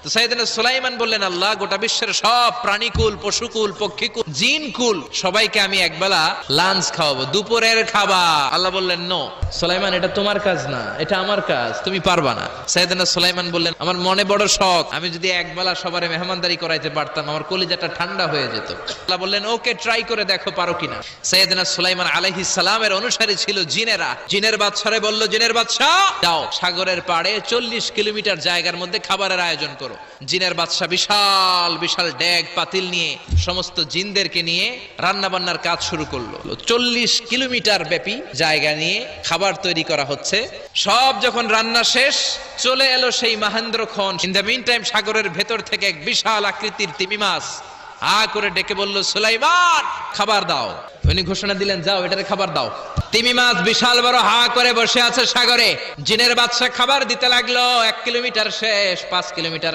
তো সাইয়েদনা সুলাইমান বললেন, আল্লাহ, গোটা বিশ্বের সব প্রাণীকুল, পশুকুল, পক্ষীকুল, জিনকুল সবাইকে আমি একবেলা লাঞ্চ খাওয়াবো, দুপুরের খাবার। আল্লাহ বললেন, নো সুলাইমান, এটা তোমার কাজ না, এটা আমার কাজ, তুমি পারবা না। সাইয়েদনা সুলাইমান বললেন, আমার মনে বড় শখ, আমি যদি একবেলা সবারে মেহমানদারি করাইতে পারতাম, আমার কলিজাটা ঠান্ডা হয়ে যেত। আল্লাহ বললেন, ওকে, ট্রাই করে দেখো পারো কিনা। সাইয়েদনা সুলাইমান আলাইহিস সালামের অনুসারী ছিল জিনেরা। জিনের বাদশারে বলল, জিনের বাদশা, যাও সাগরের পাড়ে 40 কিলোমিটার জায়গার মধ্যে খাবারের আয়োজন করো। জিনের বাদশা বিশাল বিশাল ডেগ পাতিল নিয়ে সমস্ত জিনদেরকে নিয়ে রান্না বান্নার কাজ শুরু করলো। 40 কিলোমিটার ব্যাপী জায়গা নিয়ে খাবার তৈরি করা হচ্ছে। সব যখন রান্না শেষ, চলে এলো সেই মহেন্দ্রক্ষণ। ইন দ্য মিন টাইম সাগরের ভেতর থেকে এক বিশাল আকৃতির তিমি মাছ আ করে ডেকে বলল, সুলাইমান, খাবার দাও। উনি ঘোষণা দিলেন, যাও এটারে খাবার দাও। তিমি মাছ বিশাল বড় হা করে বসে আছে সাগরে। জিনের বাদশা খাবার দিতে লাগলো। 1 কিলোমিটার শেষ, 5 কিলোমিটার